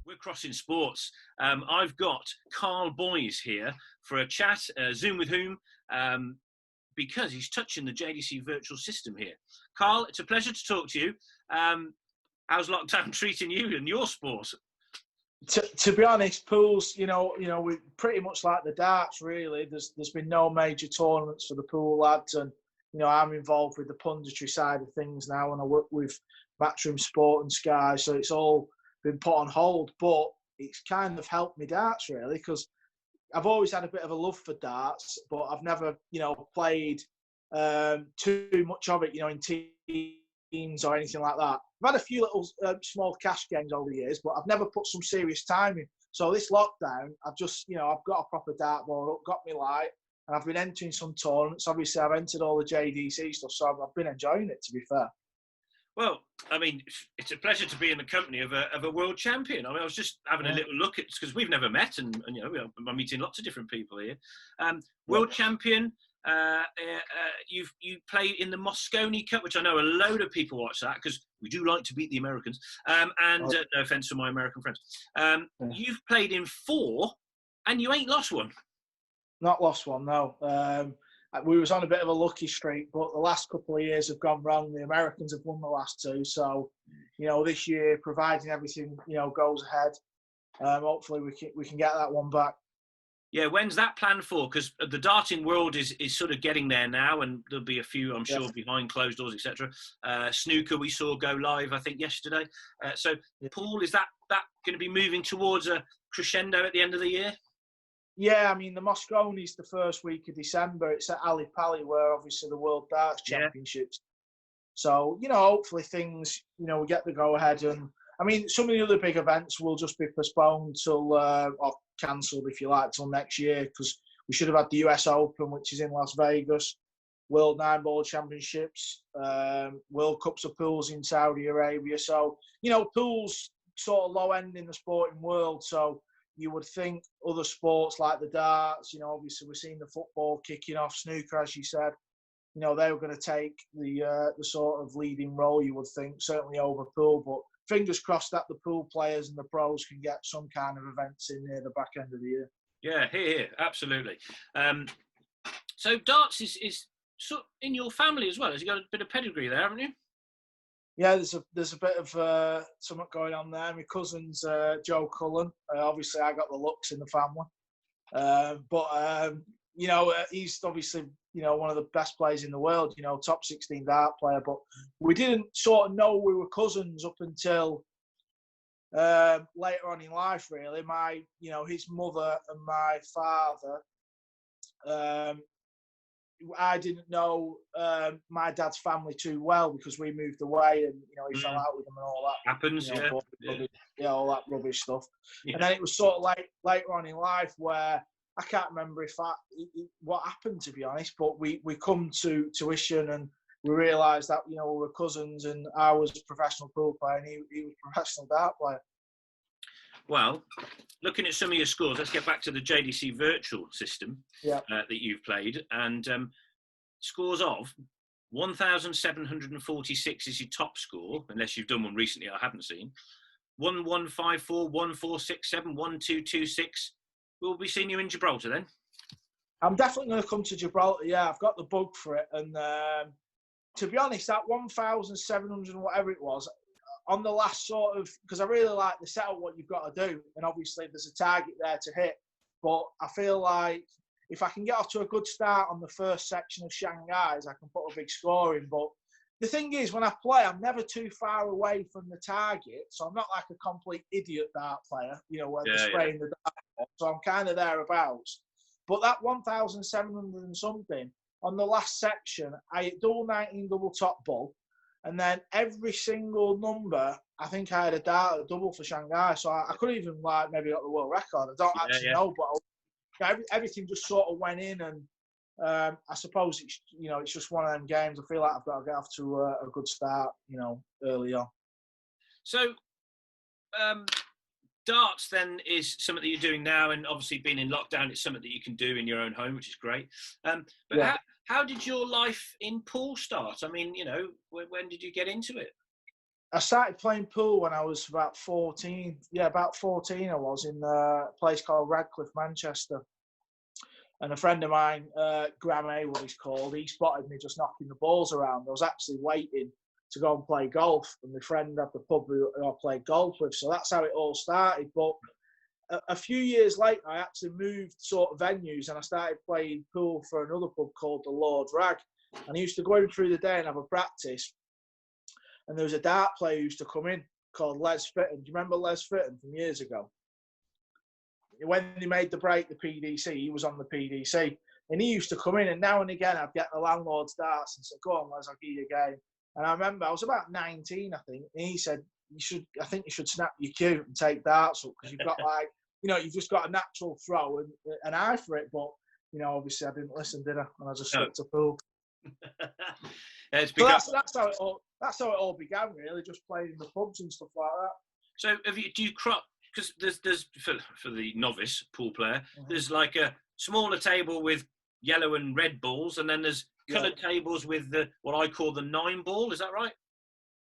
We're crossing sports. I've got Karl Boyes here for a chat, Zoom with whom, because he's touching the JDC virtual system here. Karl, it's a pleasure to talk to you. How's lockdown treating you and your sport? To be honest, pools, we pretty much like the darts. Really, there's been no major tournaments for the pool lads, and I'm involved with the punditry side of things now, and I work with Matchroom Sport and Sky, so it's all been put on hold. But it's kind of helped me darts really, because I've always had a bit of a love for darts, but I've never, played too much of it, in teams or anything like that. I've had a few little small cash games over the years, but I've never put some serious time in. So this lockdown, I've just, I've got a proper dartboard up, got me light, and I've been entering some tournaments. Obviously, I've entered all the JDC stuff, so I've been enjoying it, to be fair. Well, I mean, it's a pleasure to be in the company of a world champion. I mean, I was just having a little look at, because we've never met, and I'm meeting lots of different people here. World champion. You play in the Moscone Cup, which I know a load of people watch that because we do like to beat the Americans. No offence to my American friends. You've played in 4, and you ain't lost one. Not lost one, no. We was on a bit of a lucky streak, but the last couple of years have gone wrong. The Americans have won the last 2, so this year, providing everything goes ahead, hopefully we can get that one back. Yeah, when's that planned for? Because the darting world is sort of getting there now, and there'll be a few, I'm sure, behind closed doors, etc. Snooker we saw go live, I think, yesterday. Pool, is that going to be moving towards a crescendo at the end of the year? Yeah, I mean, the Moscone is the first week of December. It's at Ali Pali, where obviously the World Darts Championships. So, hopefully things, we get the go-ahead. And, I mean, some of the other big events will just be postponed till, or cancelled, if you like, till next year, because we should have had the US Open, which is in Las Vegas, World 9-Ball Championships, World Cups of Pools in Saudi Arabia. So, pools sort of low end in the sporting world. So, you would think other sports like the darts, obviously we're seeing the football kicking off, snooker, as you said, they were going to take the sort of leading role, you would think, certainly over pool. But fingers crossed that the pool players and the pros can get some kind of events in near the back end of the year. Yeah, here, absolutely. So darts is sort of in your family as well. Has you got a bit of pedigree there, haven't you? Yeah, there's a bit of something going on there. My cousin's Joe Cullen. Obviously, I got the looks in the family. But he's obviously, one of the best players in the world, top 16 dart player. But we didn't sort of know we were cousins up until later on in life, really. His mother and my father, I didn't know my dad's family too well because we moved away and, he fell out with them and all that. Happens, all that rubbish stuff. Yeah. And then it was sort of later on in life where I can't remember what happened, to be honest, but we come to tuition and we realised that, we were cousins, and I was a professional pool player and he was a professional dart player. Well, looking at some of your scores, let's get back to the JDC virtual system that you've played. And scores of 1,746 is your top score, unless you've done one recently I haven't seen. 1,154, 1,467, 1,226. We'll be seeing you in Gibraltar then? I'm definitely going to come to Gibraltar, yeah. I've got the bug for it. And to be honest, that 1,700 whatever it was, on the last sort of, because I really like the setup, what you've got to do, and obviously there's a target there to hit, but I feel like if I can get off to a good start on the first section of Shanghai's, I can put a big score in. But the thing is, when I play, I'm never too far away from the target, so I'm not like a complete idiot dart player, where they're spraying the dart, so I'm kind of thereabouts. But that 1,700 and something, on the last section, I hit double 19, double top bull. And then every single number, I think I had a dart at double for Shanghai. So I could even maybe got the world record. I don't actually know, but everything just sort of went in. And I suppose it's just one of them games. I feel like I've got to get off to a good start, early on. So darts then is something that you're doing now, and obviously being in lockdown, it's something that you can do in your own home, which is great. But how did your life in pool start? I mean, when did you get into it? I started playing pool when I was about 14. Yeah, about 14 I was in a place called Radcliffe, Manchester. And a friend of mine, Graham Haywood he's called, he spotted me just knocking the balls around. I was actually waiting to go and play golf, and my friend had the pub who I played golf with. So that's how it all started. But a few years later, I actually moved sort of venues, and I started playing pool for another pub called the Lord Rag. And I used to go in through the day and have a practice. And there was a dart player who used to come in called Les Fitton. Do you remember Les Fitton from years ago? When they made the break, the PDC, he was on the PDC. And he used to come in, and now and again, I'd get the landlord's darts and say, go on, Les, I'll give you a game. And I remember I was about 19, I think, and he said, I think you should snap your cue and take darts up, because you've got you've just got a natural throw and an eye for it. But, obviously I didn't listen, did I? And I just stuck to pool. So that's how it all began, really, just playing in the pubs and stuff like that. So do you crop? Because there's for the novice pool player, there's like a smaller table with yellow and red balls, and then there's coloured tables with what I call the 9 ball. Is that right?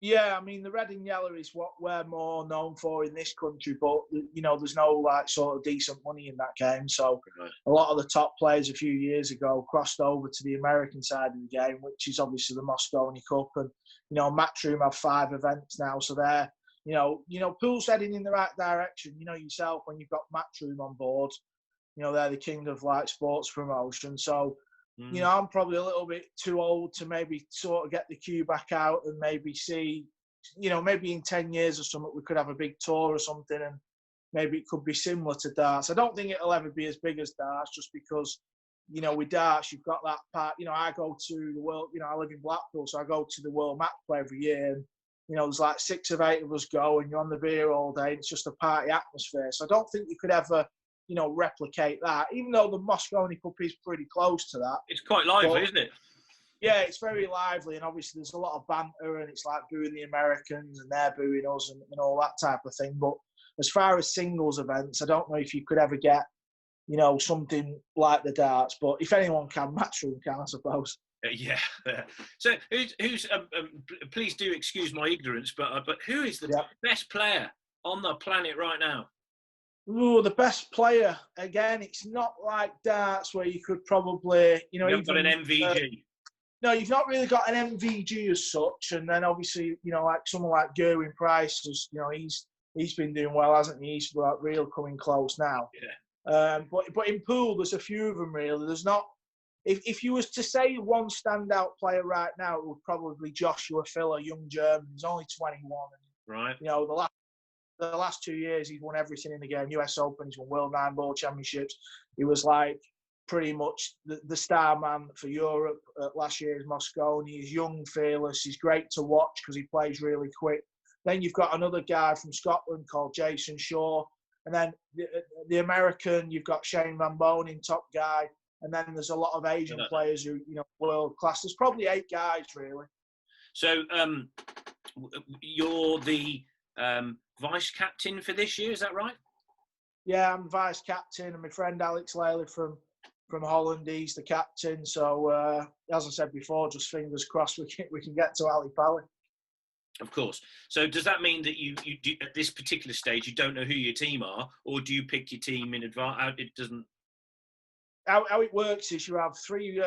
Yeah, I mean the red and yellow is what we're more known for in this country, but there's no sort of decent money in that game. So a lot of the top players a few years ago crossed over to the American side of the game, which is obviously the Moscone Cup, and Matchroom have 5 events now, so they're pool's heading in the right direction. Yourself, when you've got Matchroom on board, they're the king of sports promotion. So, I'm probably a little bit too old to maybe sort of get the cue back out and maybe see, maybe in 10 years or something, we could have a big tour or something, and maybe it could be similar to darts. I don't think it'll ever be as big as darts, just because, with darts, you've got that part. I go to the world, I live in Blackpool, so I go to the World Match Play every year, and there's like 6 or 8 of us go, and you're on the beer all day. It's just a party atmosphere. So I don't think you could ever, replicate that, even though the Moscone Cup is pretty close to that. It's quite lively, isn't it? Yeah, it's very lively, and obviously there's a lot of banter, and it's like booing the Americans, and they're booing us, and all that type of thing. But as far as singles events, I don't know if you could ever get, something like the darts. But if anyone can, Matchroom can, I suppose. Yeah. So who's please do excuse my ignorance, but who is the best player on the planet right now? Ooh, the best player. Again, it's not like darts where you could probably, you haven't got an MVG. No, you've not really got an MVG as such. And then obviously, like someone like Gerwin Price, he's been doing well, hasn't he? He's real coming close now. Yeah. But in pool, there's a few of them really. There's not. If you was to say one standout player right now, it would probably Joshua Filler, young German. He's only 21. Right. The last 2 years, he's won everything in the game. US Open, he's won World 9 Ball Championships. He was like pretty much the star man for Europe at last year's Moscone. He's young, fearless. He's great to watch because he plays really quick. Then you've got another guy from Scotland called Jason Shaw. And then the American, you've got Shane Van Bonen, top guy. And then there's a lot of Asian players who, world class. There's probably 8 guys, really. So you're the vice captain for this year, is that right? Yeah, I'm vice captain, and my friend Alex Laley from Holland, he's the captain. So, as I said before, just fingers crossed we can get to Ali Pally. Of course. So does that mean that you do, at this particular stage, you don't know who your team are, or do you pick your team in advance? It doesn't... How it works is you have 3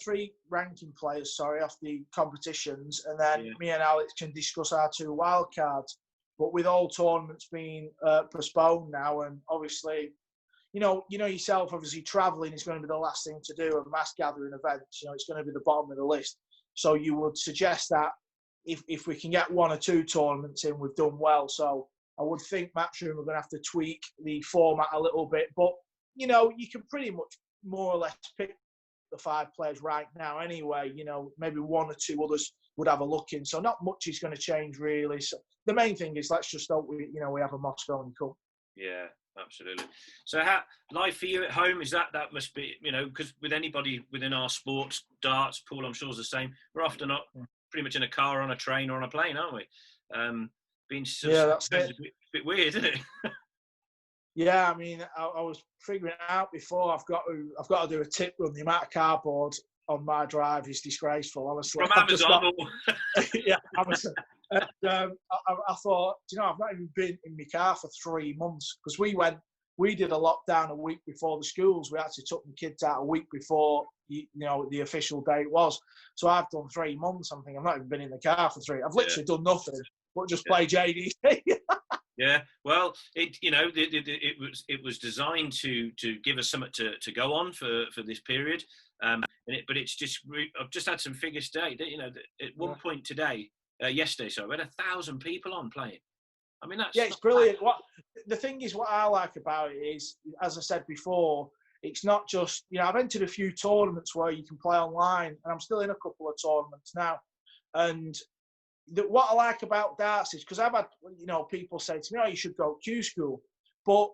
3 ranking players, off the competitions, and then me and Alex can discuss our 2 wild cards. But with all tournaments being postponed now, and obviously, yourself, obviously travelling is going to be the last thing to do, and mass gathering events, it's going to be the bottom of the list. So you would suggest that if we can get 1 or 2 tournaments in, we've done well. So I would think Matchroom are going to have to tweak the format a little bit, but you can pretty much more or less pick the 5 players right now anyway. Maybe 1 or 2 others would have a look in. So not much is going to change really. So the main thing is let's just hope we have a Moscone Cup. Yeah, absolutely. So how life for you at home is that must be, because with anybody within our sports, darts, pool, I'm sure is the same. We're often not pretty much in a car, on a train, or on a plane, aren't we? That's it. A bit weird, isn't it? Yeah, I mean, I was figuring it out before. I've got to do a tip run. The amount of cardboard on my drive is disgraceful, honestly. From Amazon? Yeah, Amazon. And I thought, I've not even been in my car for 3 months because we did a lockdown a week before the schools. We actually took the kids out a week before, the official date was. So I've done 3 months. I'm thinking I've not even been in the car for 3. I've literally done nothing but just play JDC. Yeah, well, it was designed to give us something to go on for this period. But it's just I've just had some figures today. At one point today, yesterday, we had 1,000 people on playing. I mean, it's brilliant. The thing is, what I like about it is, as I said before, it's not just I've entered a few tournaments where you can play online, and I'm still in a couple of tournaments now. And what I like about darts is because I've had people say to me, "Oh, you should go Q school," but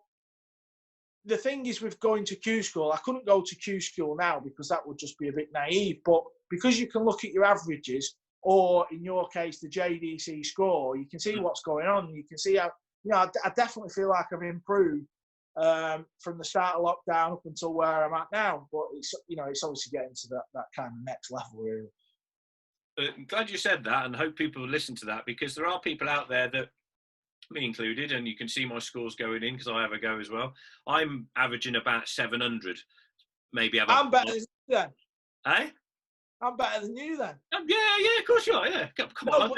the thing is with going to Q school, I couldn't go to Q school now because that would just be a bit naive. But because you can look at your averages, or in your case, the JDC score, you can see what's going on. You can see how, I definitely feel like I've improved from the start of lockdown up until where I'm at now. But it's obviously getting to that kind of next level, really. I'm glad you said that, and hope people will listen to that, because there are people out there that, me included, and you can see my scores going in because I have a go as well. I'm averaging about 700. Maybe I'm better than you then. Eh? I'm better than you then. Yeah, of course you are. Yeah, come on.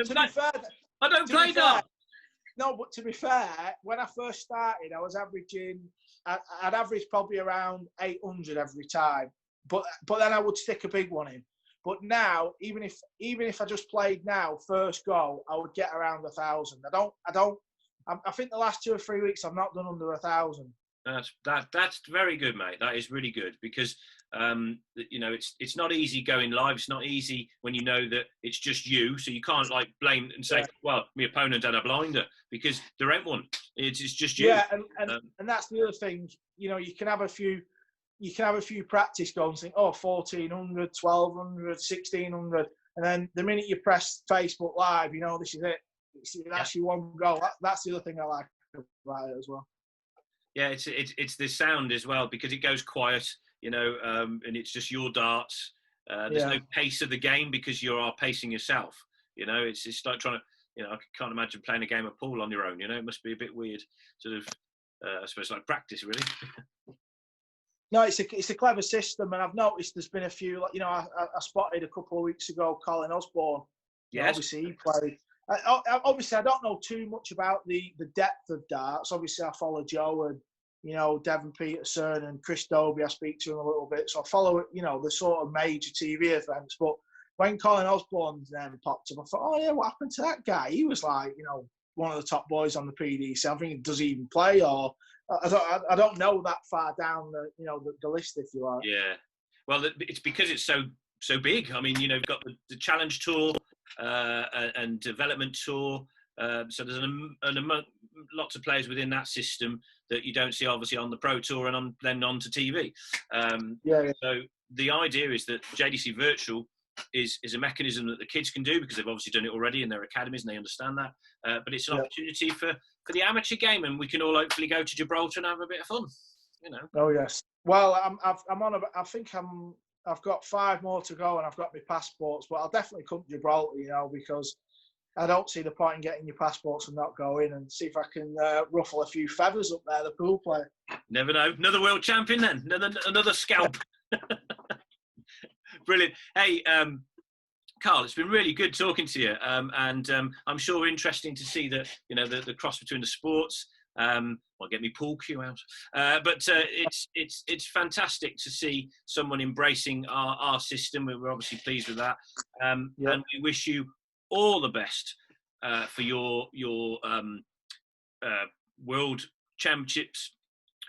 I don't play darts. No, but to be fair, when I first started, I was averaging. I'd average probably around 800 every time, but then I would stick a big one in. But now, even if I just played now, first go, I would get around 1,000. I think the last 2 or 3 weeks I've not done under 1,000. That's very good, mate. That is really good because it's not easy going live. It's not easy when you know that it's just you, so you can't blame and say, well, my opponent had a blinder, because there ain't one. It's just you. Yeah, and that's the other thing. You can have a few. You can have a few practice goals and think, 1,400, 1,200, 1,600. And then the minute you press Facebook Live, this is it. That's your one goal. That's the other thing I like about it as well. Yeah, it's the sound as well, because it goes quiet, and it's just your darts. There's no pace of the game because you are pacing yourself. It's like trying to, I can't imagine playing a game of pool on your own. It must be a bit weird, sort of, I suppose, like practice, really. No, it's a clever system, and I've noticed there's been a few. I spotted a couple of weeks ago Colin Osborne. Yes. Obviously, he played. Obviously, I don't know too much about the depth of darts. Obviously, I follow Joe and Devon Peterson and Chris Dobie. I speak to him a little bit, so I follow the sort of major TV events. But when Colin Osborne's name popped up, I thought, oh yeah, what happened to that guy? He was one of the top boys on the PDC. I think, does he even play, or I don't know that far down the list, if you like. Yeah, well, it's because it's so big. I mean, you've got the Challenge Tour and Development Tour. So there's lots of players within that system that you don't see obviously on the Pro Tour and then onto TV. So the idea is that JDC Virtual is a mechanism that the kids can do because they've obviously done it already in their academies and they understand that. But it's an opportunity for the amateur game, and we can all hopefully go to Gibraltar and have a bit of fun. Oh yes. Well, I've got 5 more to go, and I've got my passports, but I'll definitely come to Gibraltar, because I don't see the point in getting your passports and not go in, and see if I can ruffle a few feathers up there, the pool player. Never know. Another world champion then. Another scalp. Brilliant. Hey, Karl, it's been really good talking to you, and I'm sure interesting to see that the cross between the sports. I'll get me pool cue out, but it's fantastic to see someone embracing our system. We're obviously pleased with that, and we wish you all the best for your World Championships,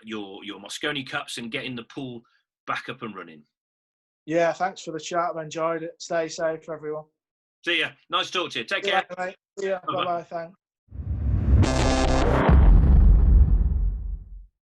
your Mosconi Cups, and getting the pool back up and running. Yeah, thanks for the chat. I've enjoyed it. Stay safe, everyone. See ya. Nice to talk to you. Take care. Mate. See ya. Bye-bye. Thanks.